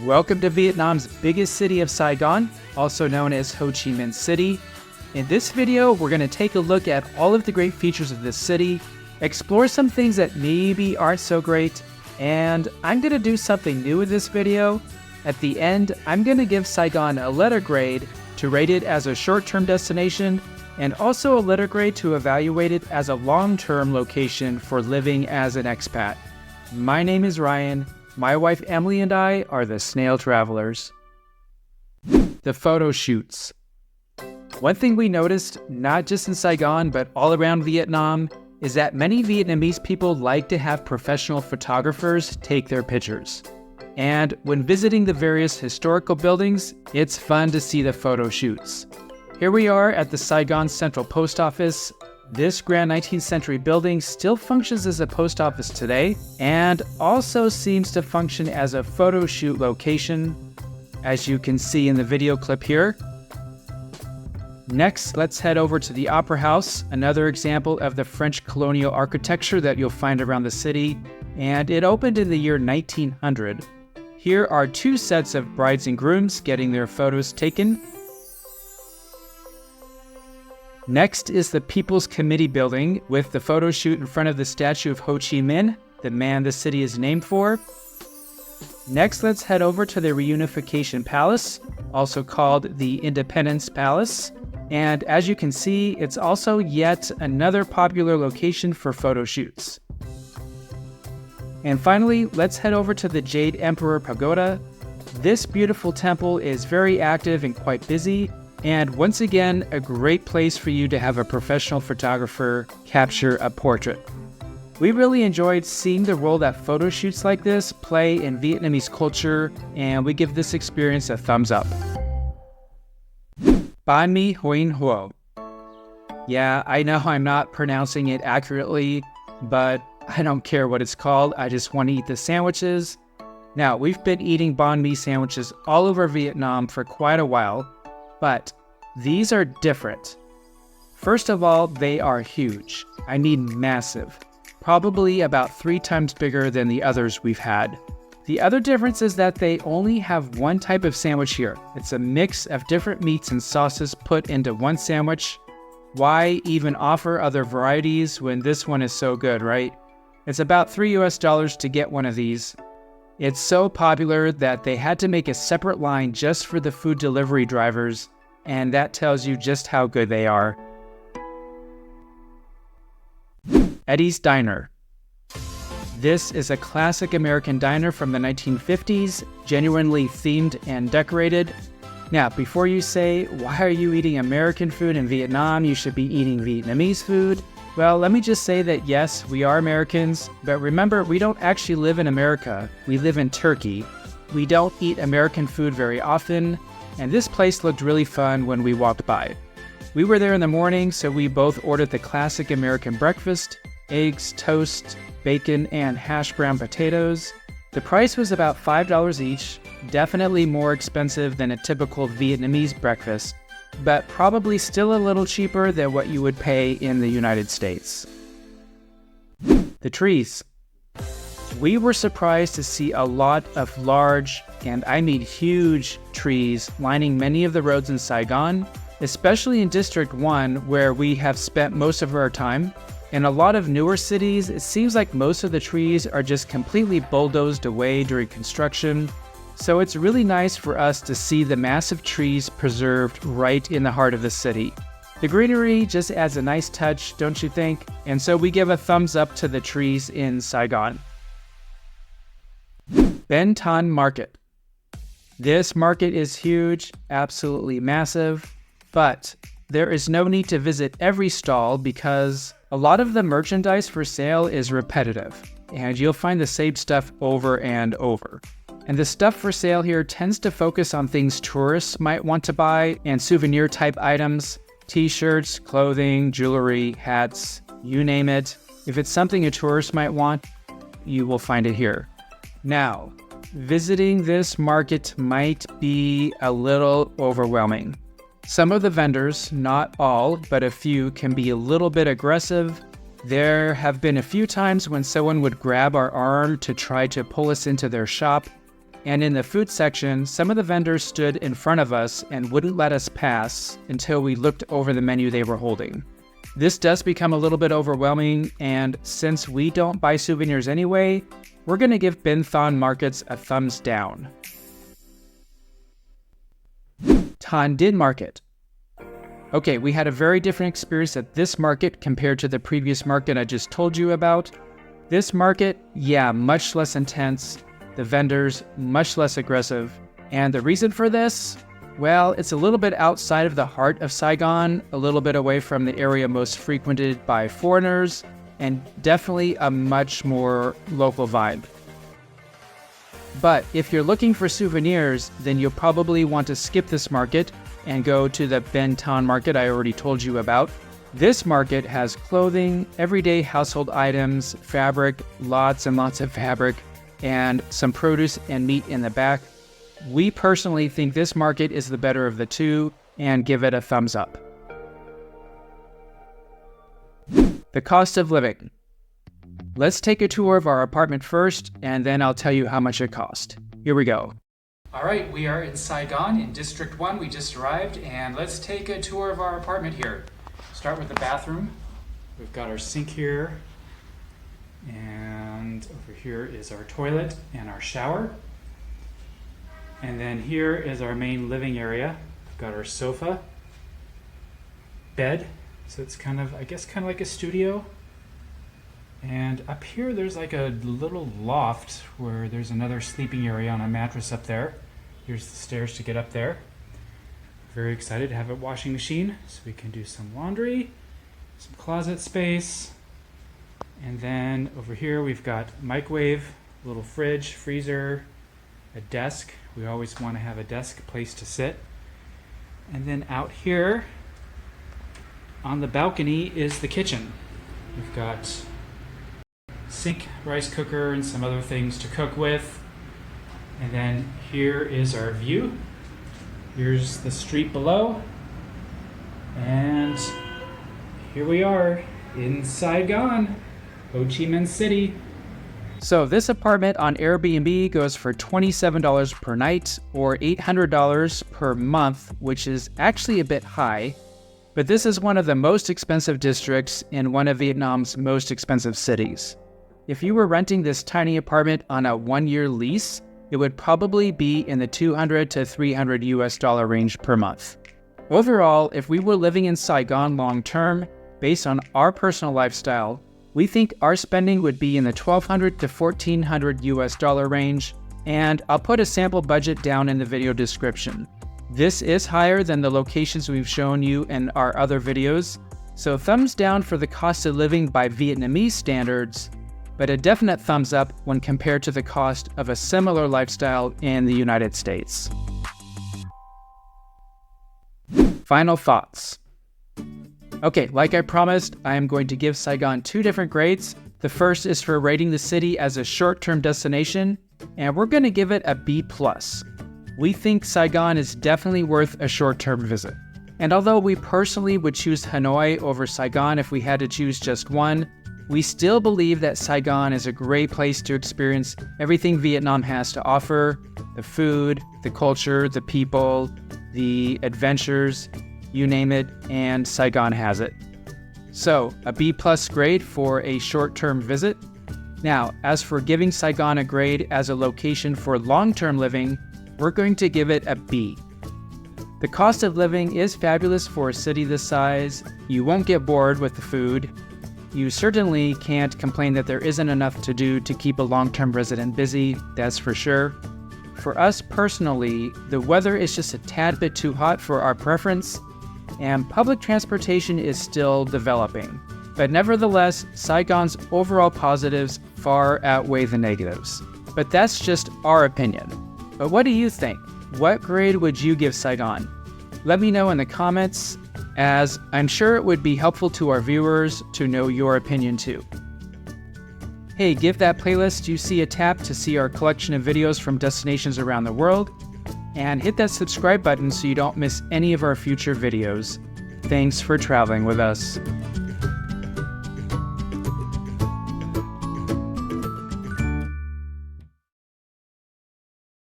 Welcome to Vietnam's biggest city of Saigon, also known as Ho Chi Minh City. In this video, we're going to take a look at all of the great features of this city, explore some things that maybe aren't so great, and I'm going to do something new in this video. At the end, I'm going to give Saigon a letter grade to rate it as a short-term destination, and also a letter grade to evaluate it as a long-term location for living as an expat. My name is Ryan. My wife Emily and I are the Snail Travelers. The photo shoots. One thing we noticed, not just in Saigon, but all around Vietnam, is that many Vietnamese people like to have professional photographers take their pictures. And when visiting the various historical buildings, it's fun to see the photo shoots. Here we are at the Saigon Central Post Office. This grand 19th century building still functions as a post office today and also seems to function as a photo shoot location, as you can see in the video clip here. Next, let's head over to the Opera House, another example of the French colonial architecture that you'll find around the city, and it opened in the year 1900. Here are two sets of brides and grooms getting their photos taken. Next is the People's Committee building with the photo shoot in front of the statue of Ho Chi Minh, the man the city is named for. Next, let's head over to the Reunification Palace, also called the Independence Palace. And as you can see, it's also yet another popular location for photo shoots. And finally, let's head over to the Jade Emperor Pagoda. This beautiful temple is very active and quite busy. And once again, a great place for you to have a professional photographer capture a portrait. We really enjoyed seeing the role that photo shoots like this play in Vietnamese culture, and we give this experience a thumbs up. Banh Mi Huyen Huo. Yeah, I know I'm not pronouncing it accurately, but I don't care what it's called. I just want to eat the sandwiches. Now, we've been eating banh mi sandwiches all over Vietnam for quite a while, but these are different. First of all, they are huge. I mean massive. Probably about 3 times bigger than the others we've had. The other difference is that they only have one type of sandwich here. It's a mix of different meats and sauces put into one sandwich. Why even offer other varieties when this one is so good, right? It's about $3 to get one of these. It's so popular that they had to make a separate line just for the food delivery drivers, and that tells you just how good they are. Eddie's Diner. This is a classic American diner from the 1950s, genuinely themed and decorated. Now, before you say, why are you eating American food in Vietnam? You should be eating Vietnamese food. Well, let me just say that yes, we are Americans, but remember, we don't actually live in America. We live in Turkey. We don't eat American food very often, and this place looked really fun when we walked by. We were there in the morning, so we both ordered the classic American breakfast, eggs, toast, bacon, and hash brown potatoes. The price was about $5 each, definitely more expensive than a typical Vietnamese breakfast, but probably still a little cheaper than what you would pay in the United States. The trees. We were surprised to see a lot of large, and I mean huge, trees lining many of the roads in Saigon, especially in District 1, where we have spent most of our time. In a lot of newer cities, it seems like most of the trees are just completely bulldozed away during construction. So it's really nice for us to see the massive trees preserved right in the heart of the city. The greenery just adds a nice touch, don't you think? And so we give a thumbs up to the trees in Saigon. Ben Thanh Market. This market is huge, absolutely massive, but there is no need to visit every stall because a lot of the merchandise for sale is repetitive, and you'll find the same stuff over and over. And the stuff for sale here tends to focus on things tourists might want to buy and souvenir type items, t-shirts, clothing, jewelry, hats, you name it. If it's something a tourist might want, you will find it here. Now, visiting this market might be a little overwhelming. Some of the vendors, not all, but a few, can be a little bit aggressive. There have been a few times when someone would grab our arm to try to pull us into their shop. And in the food section, some of the vendors stood in front of us and wouldn't let us pass until we looked over the menu they were holding. This does become a little bit overwhelming, and since we don't buy souvenirs anyway, we're going to give Binh Thon Markets a thumbs down. Thanh Dinh Market. Okay, we had a very different experience at this market compared to the previous market I just told you about. This market, yeah, much less intense. The vendors, much less aggressive. And the reason for this? Well, it's a little bit outside of the heart of Saigon, a little bit away from the area most frequented by foreigners, and definitely a much more local vibe. But if you're looking for souvenirs, then you'll probably want to skip this market and go to the Binh Thon Market I already told you about. This market has clothing, everyday household items, fabric, lots and lots of fabric, and some produce and meat in the back. We personally think this market is the better of the two and give it a thumbs up. The cost of living. Let's take a tour of our apartment first, and then I'll tell you how much it cost. Here we go. All right, we are in Saigon in District 1. We just arrived, and let's take a tour of our apartment here. Start with the bathroom. We've got our sink here, and over here is our toilet and our shower. And then here is our main living area. We've got our sofa, bed, so it's kind of like a studio. And up here there's like a little loft where there's another sleeping area on a mattress up there. Here's the stairs to get up there. Very excited to have a washing machine so we can do some laundry, some closet space. And then over here we've got microwave, a little fridge, freezer, a desk. We always want to have a desk place to sit. And then out here on the balcony is the kitchen. We've got sink, rice cooker, and some other things to cook with. And then here is our view. Here's the street below. And here we are in Saigon, Ho Chi Minh City. So this apartment on Airbnb goes for $27 per night or $800 per month, which is actually a bit high. But this is one of the most expensive districts in one of Vietnam's most expensive cities. If you were renting this tiny apartment on a 1-year lease, it would probably be in the $200 to $300 US range per month. Overall, if we were living in Saigon long term, based on our personal lifestyle, we think our spending would be in the $1,200 to $1,400 US range, and I'll put a sample budget down in the video description. This is higher than the locations we've shown you in our other videos, so thumbs down for the cost of living by Vietnamese standards, but a definite thumbs up when compared to the cost of a similar lifestyle in the United States. Final thoughts. Okay, like I promised, I am going to give Saigon 2 different grades. The first is for rating the city as a short-term destination, and we're going to give it a B+. We think Saigon is definitely worth a short-term visit. And although we personally would choose Hanoi over Saigon if we had to choose just one, we still believe that Saigon is a great place to experience everything Vietnam has to offer: the food, the culture, the people, the adventures, you name it, and Saigon has it. So, a B+ grade for a short-term visit. Now, as for giving Saigon a grade as a location for long-term living, we're going to give it a B. The cost of living is fabulous for a city this size. You won't get bored with the food. You certainly can't complain that there isn't enough to do to keep a long-term resident busy, that's for sure. For us personally, the weather is just a tad bit too hot for our preference, and public transportation is still developing. But nevertheless, Saigon's overall positives far outweigh the negatives. But that's just our opinion. But what do you think? What grade would you give Saigon? Let me know in the comments, as I'm sure it would be helpful to our viewers to know your opinion too. Hey, give that playlist you see a tap to see our collection of videos from destinations around the world, and hit that subscribe button so you don't miss any of our future videos. Thanks for traveling with us.